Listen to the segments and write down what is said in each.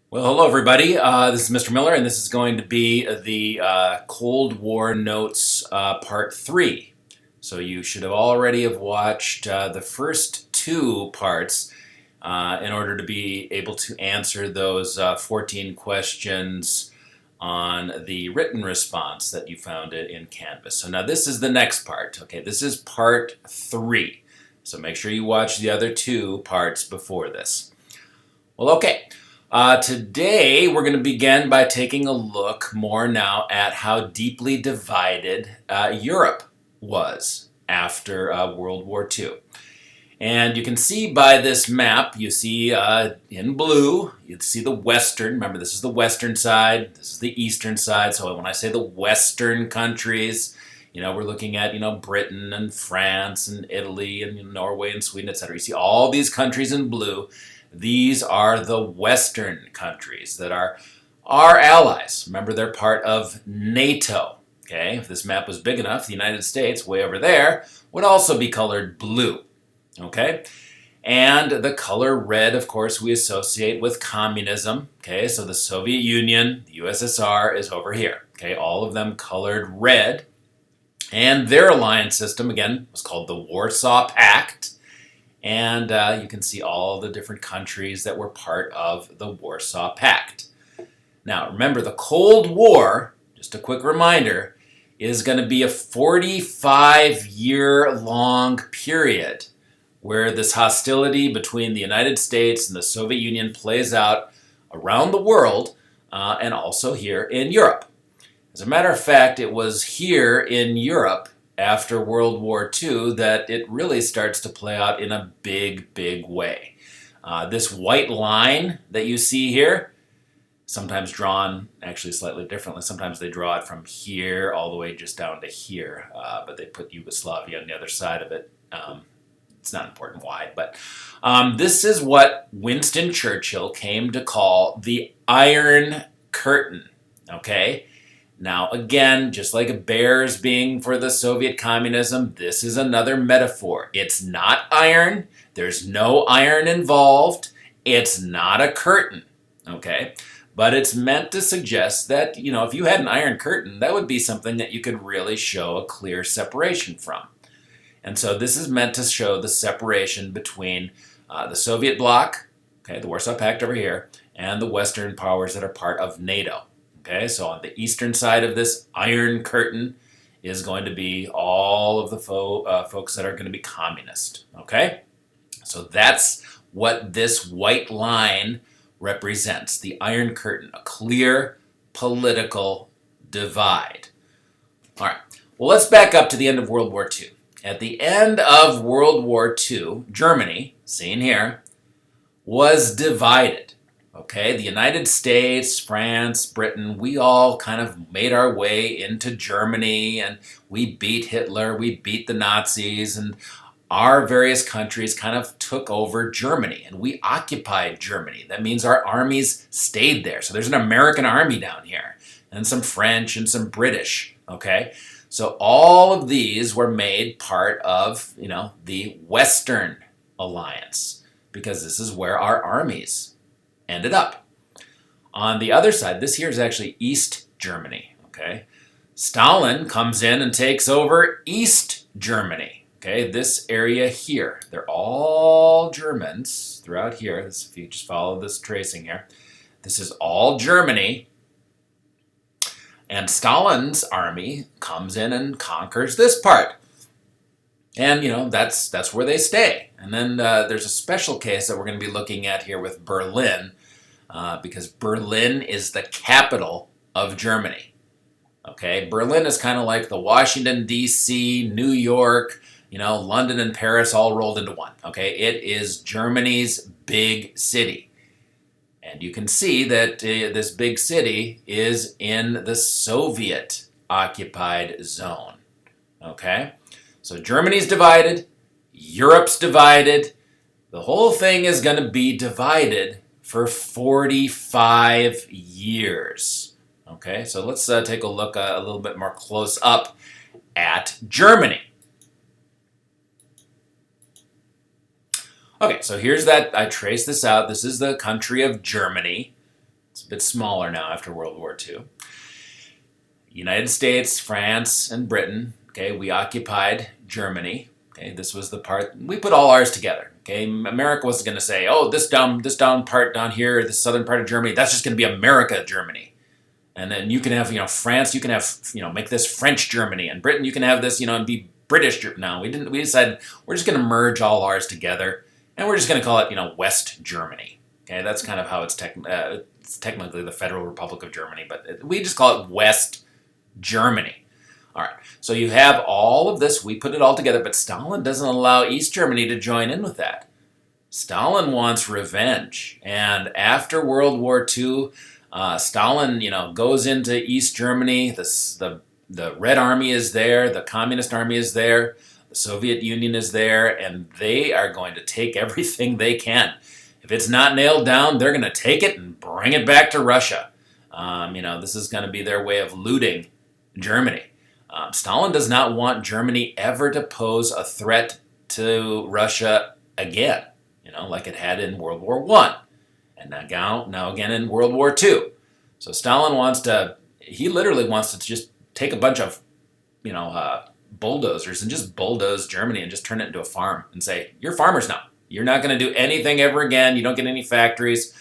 Well, hello everybody. This is Mr. Miller, and this is going to be the Cold War Notes Part 3. So you should have already have watched the first two parts in order to be able to answer those 14 questions on the written response that you found it in Canvas. So now this is the next part. Okay, this is Part 3. So make sure you watch the other two parts before this. Well, okay. Today, we're going to begin by taking a look more now at how deeply divided Europe was after World War II. And you can see by this map, you see in blue, you see the western. Remember, this is the western side, this is the eastern side. So when I say the western countries, we're looking at, Britain and France and Italy and Norway and Sweden, etc. You see all these countries in blue. These are the Western countries that are our allies. Remember, they're part of NATO. Okay, if this map was big enough, the United States, way over there, would also be colored blue. Okay, and the color red, of course, we associate with communism. Okay, so the Soviet Union, the USSR, is over here. Okay, all of them colored red. And their alliance system, again, was called the Warsaw Pact. And you can see all the different countries that were part of the Warsaw Pact. Now, remember, the Cold War, just a quick reminder, is going to be a 45-year-long period where this hostility between the United States and the Soviet Union plays out around the world and also here in Europe. As a matter of fact, it was here in Europe after World War II that it really starts to play out in a big, big way. This white line that you see here, sometimes drawn actually slightly differently. Sometimes they draw it from here all the way just down to here, but they put Yugoslavia on the other side of it. It's not important why, but this is what Winston Churchill came to call the Iron Curtain, okay? Now, again, just like bears being for the Soviet communism, this is another metaphor. It's not iron. There's no iron involved. It's not a curtain, okay? But it's meant to suggest that, if you had an iron curtain, that would be something that you could really show a clear separation from. And so this is meant to show the separation between the Soviet bloc, okay, the Warsaw Pact over here, and the Western powers that are part of NATO. Okay, so on the eastern side of this Iron Curtain is going to be all of the folks that are going to be communist. Okay, so that's what this white line represents, the Iron Curtain, a clear political divide. All right, well, let's back up to the end of World War II. At the end of World War II, Germany, seen here, was divided. Okay, the United States, France, Britain, we all kind of made our way into Germany and we beat Hitler, we beat the Nazis, and our various countries kind of took over Germany and we occupied Germany. That means our armies stayed there. So there's an American army down here and some French and some British, okay? So all of these were made part of, the Western Alliance because this is where our armies ended up. On the other side, this here is actually East Germany, okay? Stalin comes in and takes over East Germany, okay? This area here. They're all Germans throughout here. If you just follow this tracing here. This is all Germany. And Stalin's army comes in and conquers this part. And, that's where they stay. And then there's a special case that we're going to be looking at here with Berlin, because Berlin is the capital of Germany. Okay, Berlin is kind of like the Washington, D.C., New York, London and Paris all rolled into one. Okay, it is Germany's big city. And you can see that this big city is in the Soviet-occupied zone. Okay? So Germany's divided, Europe's divided, the whole thing is going to be divided for 45 years. Okay, so let's take a look a little bit more close up at Germany. Okay, so here's that, I traced this out. This is the country of Germany. It's a bit smaller now after World War II. United States, France, and Britain, okay, we occupied Germany. Okay, this was the part, we put all ours together. Okay, America wasn't going to say, oh, this down part down here, this southern part of Germany, that's just going to be America, Germany. And then you can have, France, you can have, make this French Germany, and Britain, you can have this, and be British Germany. No, we didn't. We decided we're just going to merge all ours together, and we're just going to call it, West Germany. Okay, that's kind of how it's technically the Federal Republic of Germany, but we just call it West Germany. All right, so you have all of this, we put it all together, but Stalin doesn't allow East Germany to join in with that. Stalin wants revenge, and after World War II, Stalin, goes into East Germany. The Red Army is there, the Communist Army is there, the Soviet Union is there, and they are going to take everything they can. If it's not nailed down, they're going to take it and bring it back to Russia. This is going to be their way of looting Germany. Stalin does not want Germany ever to pose a threat to Russia again, like it had in World War I, and now again in World War II. So Stalin he literally wants to just take a bunch of, bulldozers and just bulldoze Germany and just turn it into a farm and say, you're farmers now. You're not going to do anything ever again. You don't get any factories.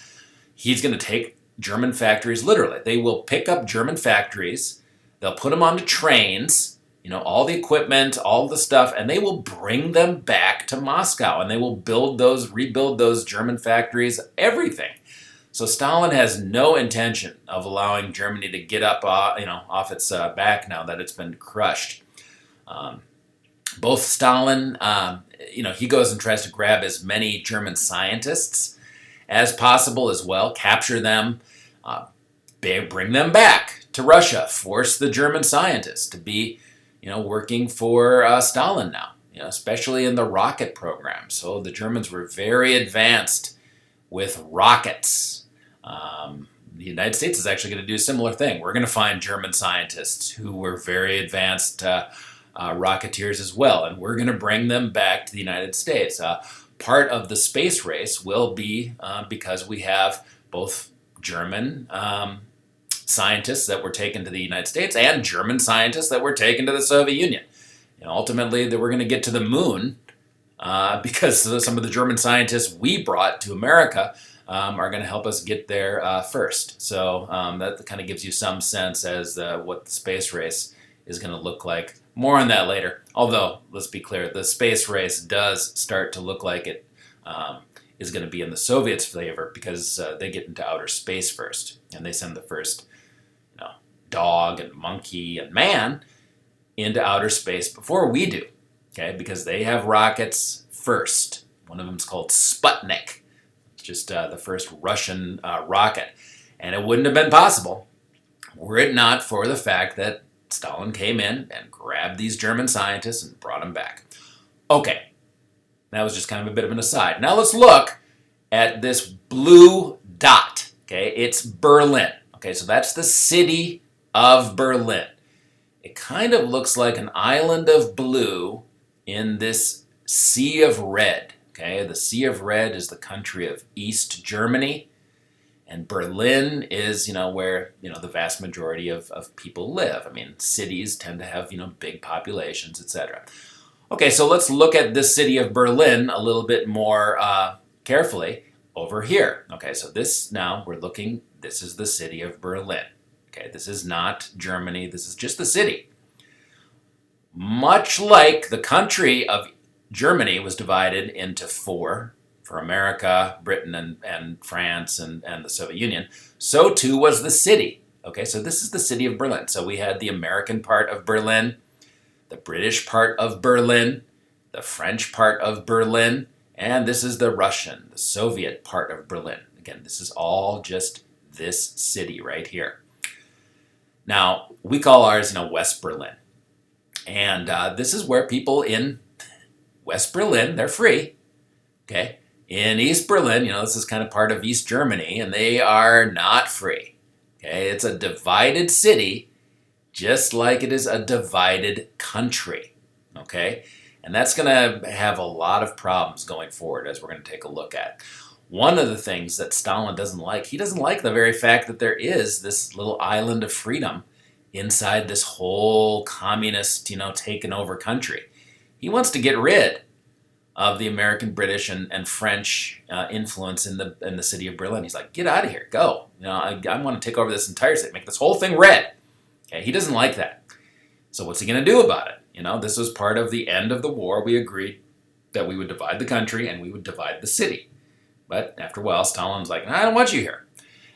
He's going to take German factories, literally. They will pick up German factories. They'll put them onto trains, all the equipment, all the stuff, and they will bring them back to Moscow, and they will rebuild those German factories, everything. So Stalin has no intention of allowing Germany to get up, off its back now that it's been crushed. Both Stalin, he goes and tries to grab as many German scientists as possible as well, capture them, bring them back to Russia, force the German scientists to be, working for Stalin now, especially in the rocket program. So the Germans were very advanced with rockets. The United States is actually going to do a similar thing. We're going to find German scientists who were very advanced rocketeers as well, and we're going to bring them back to the United States. Part of the space race will be because we have both German scientists that were taken to the United States and German scientists that were taken to the Soviet Union. Ultimately, we're going to get to the moon because some of the German scientists we brought to America are going to help us get there first. So that kind of gives you some sense as what the space race is going to look like. More on that later. Although, let's be clear, the space race does start to look like it is going to be in the Soviets' favor because they get into outer space first. And they send the first dog and monkey and man into outer space before we do. Okay, because they have rockets first. One of them is called Sputnik. It's just the first Russian rocket. And it wouldn't have been possible were it not for the fact that Stalin came in and grabbed these German scientists and brought them back. Okay, that was just kind of a bit of an aside. Now let's look at this blue dot. Okay, it's Berlin. Okay, so that's the city of Berlin. It kind of looks like an island of blue in this sea of red. Okay, the Sea of Red is the country of East Germany, and Berlin is, where, the vast majority of people live. I mean, cities tend to have, big populations, etc. Okay, so let's look at this city of Berlin a little bit more carefully over here. Okay, so this is the city of Berlin. Okay, this is not Germany, this is just the city. Much like the country of Germany was divided into four, for America, Britain, and France, and the Soviet Union, so too was the city. Okay, so this is the city of Berlin. So we had the American part of Berlin, the British part of Berlin, the French part of Berlin, and this is the Russian, the Soviet part of Berlin. Again, this is all just this city right here. Now, we call ours, West Berlin. And this is where people in West Berlin, they're free, okay? In East Berlin, this is kind of part of East Germany, and they are not free, okay? It's a divided city, just like it is a divided country, okay? And that's going to have a lot of problems going forward, as we're going to take a look at. One of the things that Stalin doesn't like, he doesn't like the very fact that there is this little island of freedom inside this whole communist, taken over country. He wants to get rid of the American, British, and French influence in the city of Berlin. He's like, get out of here, go. I want to take over this entire city, make this whole thing red. Okay, he doesn't like that. So what's he going to do about it? This was part of the end of the war. We agreed that we would divide the country and we would divide the city. But after a while, Stalin's like, I don't want you here.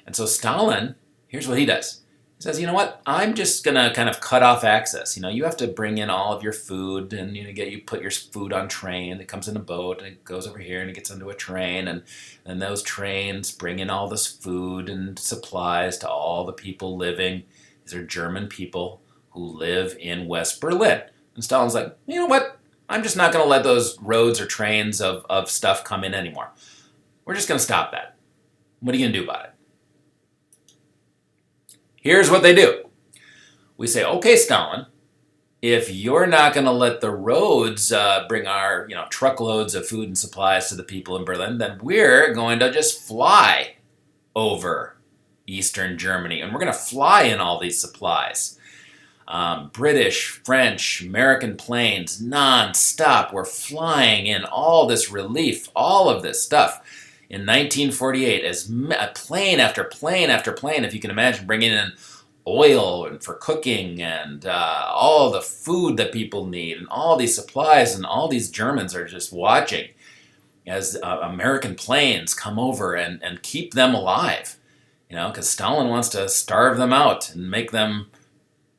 And so Stalin, here's what he does. He says, you know what? I'm just going to kind of cut off access. You have to bring in all of your food and you put your food on train. It comes in a boat and it goes over here and it gets onto a train. And then those trains bring in all this food and supplies to all the people living. These are German people who live in West Berlin. And Stalin's like, you know what? I'm just not going to let those roads or trains of stuff come in anymore. We're just going to stop that. What are you going to do about it? Here's what they do. We say, okay, Stalin, if you're not going to let the roads bring our truckloads of food and supplies to the people in Berlin, then we're going to just fly over Eastern Germany, and we're going to fly in all these supplies. British, French, American planes, non-stop. We're flying in all this relief, all of this stuff. In 1948, as plane after plane after plane, if you can imagine, bringing in oil and for cooking and all the food that people need and all these supplies, and all these Germans are just watching as American planes come over and keep them alive, because Stalin wants to starve them out and make them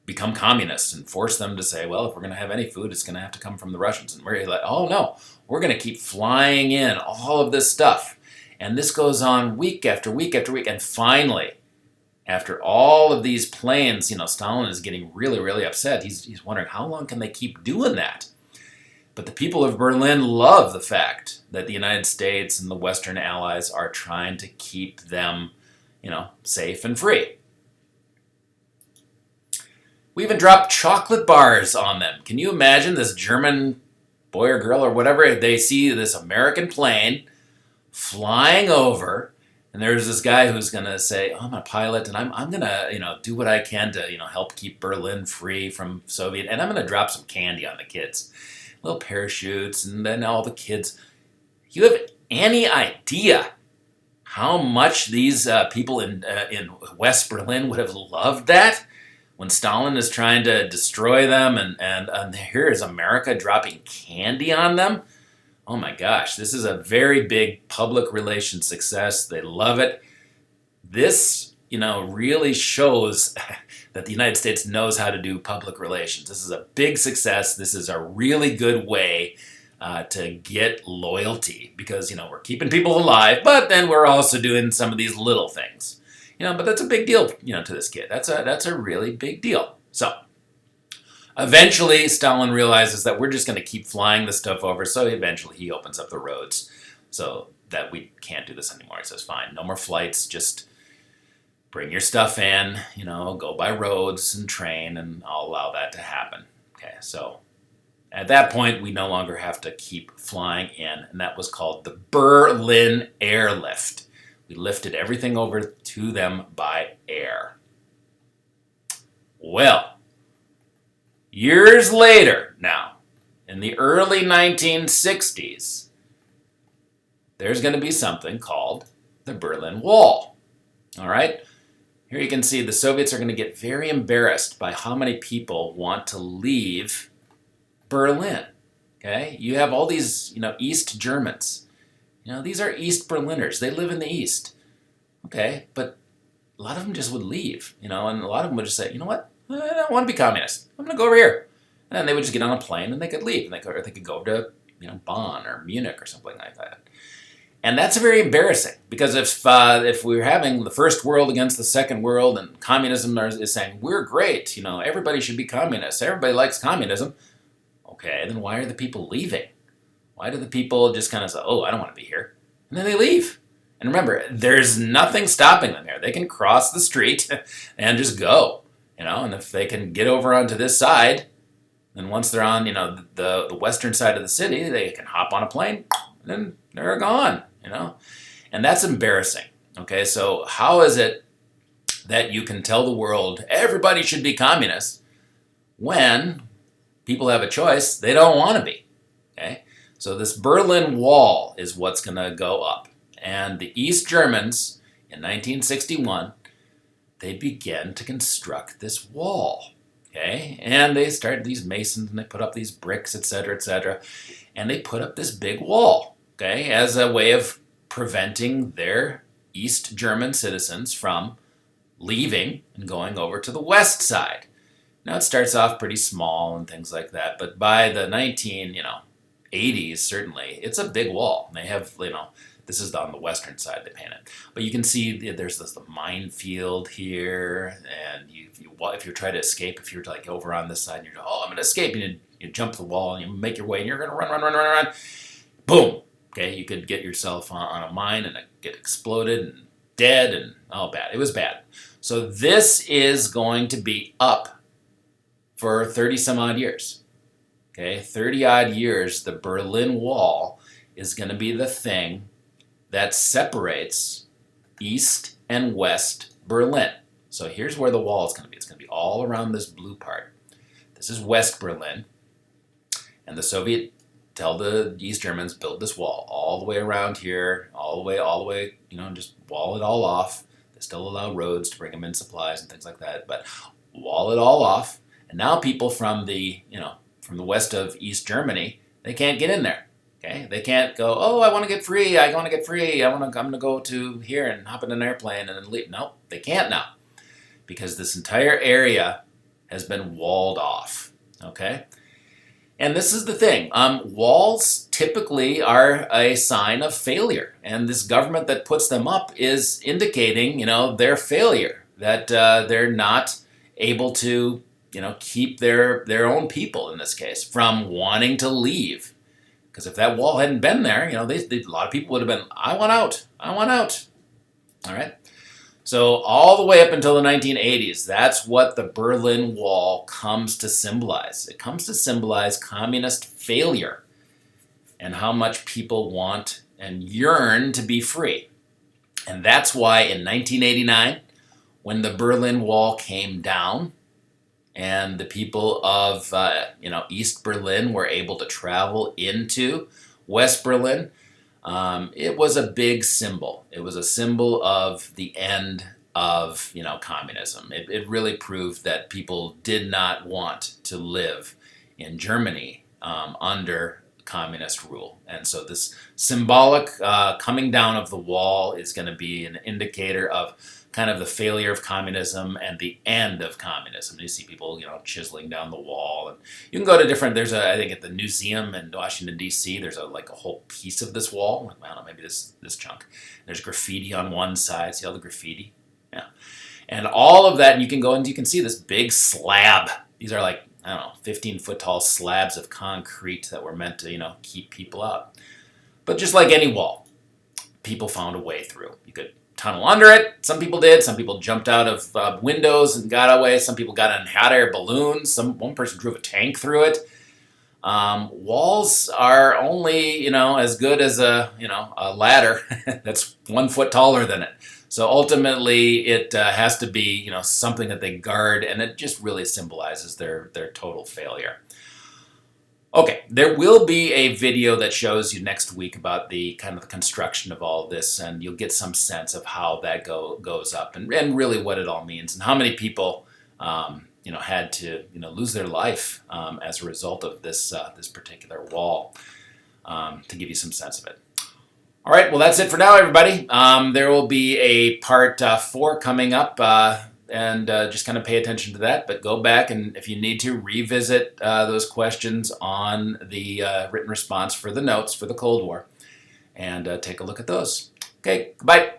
become communists and force them to say, well, if we're going to have any food, it's going to have to come from the Russians. And we're like, oh no, we're going to keep flying in all of this stuff. And this goes on week after week after week. And finally, after all of these planes, Stalin is getting really, really upset. He's wondering, how long can they keep doing that? But the people of Berlin love the fact that the United States and the Western allies are trying to keep them, safe and free. We even dropped chocolate bars on them. Can you imagine this German boy or girl or whatever? They see this American plane flying over, and there's this guy who's going to say, oh, I'm a pilot, and I'm going to, do what I can to, help keep Berlin free from Soviet, and I'm going to drop some candy on the kids. Little parachutes, and then all the kids. You have any idea how much these people in West Berlin would have loved that? When Stalin is trying to destroy them, and here is America dropping candy on them. Oh my gosh, this is a very big public relations success. They love it. This, really shows that the United States knows how to do public relations. This is a big success. This is a really good way to get loyalty because, we're keeping people alive, but then we're also doing some of these little things. But that's a big deal, to this kid. That's a really big deal. So, eventually, Stalin realizes that we're just going to keep flying this stuff over, so eventually he opens up the roads so that we can't do this anymore. He says, fine, no more flights, just bring your stuff in, go by roads and train, and I'll allow that to happen. Okay, so at that point, we no longer have to keep flying in, and that was called the Berlin Airlift. We lifted everything over to them by air. Well, years later now, in the early 1960s, there's going to be something called the Berlin Wall. All right? Here you can see the Soviets are going to get very embarrassed by how many people want to leave Berlin. Okay? You have all these, East Germans. These are East Berliners. They live in the East. Okay, but a lot of them just would leave, and a lot of them would just say, you know what, I don't want to be communist. I'm going to go over here. And then they would just get on a plane and they could leave. And they could go to, Bonn or Munich or something like that. And that's very embarrassing because if we're having the first world against the second world and communism is saying, we're great, everybody should be communist. Everybody likes communism. Okay, then why are the people leaving? Why do the people just kind of say, oh, I don't want to be here? And then they leave. And remember, there's nothing stopping them here. They can cross the street and just go, and if they can get over onto this side, then once they're on, the western side of the city, they can hop on a plane and then they're gone, And that's embarrassing. Okay, so how is it that you can tell the world everybody should be communist when people have a choice, they don't want to be? Okay, so this Berlin Wall is what's going to go up. And the East Germans in 1961, they began to construct this wall. Okay, and they started these masons and they put up these bricks, etc., and they put up this big wall, okay, as a way of preventing their East German citizens from leaving and going over to the west side. Now it starts off pretty small and things like that, but by the 1980s, certainly, it's a big wall. They have, this is on the western side they paint it. But you can see there's this minefield here, and if you try to escape, if you're like over on this side, and you're, I'm going to escape, and you jump the wall, and you make your way, and you're going to run. Boom! Okay, you could get yourself on a mine and get exploded and dead, and bad. It was bad. So this is going to be up for 30 some odd years. Okay, 30 odd years, the Berlin Wall is going to be the thing that separates East and West Berlin. So here's where the wall is going to be. It's going to be all around this blue part. This is West Berlin, and the Soviet tell the East Germans build this wall all the way around here, all the way, just wall it all off. They still allow roads to bring them in supplies and things like that, but wall it all off. And now people from the west of East Germany, they can't get in there. Okay, they can't go, I want to get free. I'm going to go to here and hop in an airplane and then leave. No, they can't now because this entire area has been walled off. Okay, and this is the thing. Walls typically are a sign of failure, and this government that puts them up is indicating, their failure, that they're not able to, keep their own people in this case from wanting to leave. Because if that wall hadn't been there, a lot of people would have been, I want out. All right? So all the way up until the 1980s, that's what the Berlin Wall comes to symbolize. It comes to symbolize communist failure and how much people want and yearn to be free. And that's why in 1989, when the Berlin Wall came down, and the people of East Berlin were able to travel into West Berlin, it was a big symbol. It was a symbol of the end of communism. It really proved that people did not want to live in Germany under communist rule. And so this symbolic coming down of the wall is going to be an indicator of kind of the failure of communism and the end of communism. You see people, chiseling down the wall, and you can go to different. There's I think at the museum in Washington D.C. There's a whole piece of this wall. I don't know, maybe this chunk. There's graffiti on one side. See all the graffiti? Yeah, and all of that. And you can go and you can see this big slab. These are 15-foot tall slabs of concrete that were meant to keep people out. But just like any wall, people found a way through. You could tunnel under it. Some people did. Some people jumped out of windows and got away. Some people got in hot air balloons. One person drove a tank through it. Walls are only as good as a ladder that's 1 foot taller than it. So ultimately, it has to be something that they guard, and it just really symbolizes their total failure. Okay, there will be a video that shows you next week about the kind of the construction of all this, and you'll get some sense of how that goes up and really what it all means and how many people had to lose their life as a result of this particular wall, to give you some sense of it. All right, well that's it for now, everybody. There will be a part 4 coming up. And just kind of pay attention to that, but go back and if you need to revisit those questions on the written response for the notes for the Cold War and take a look at those. Okay, goodbye.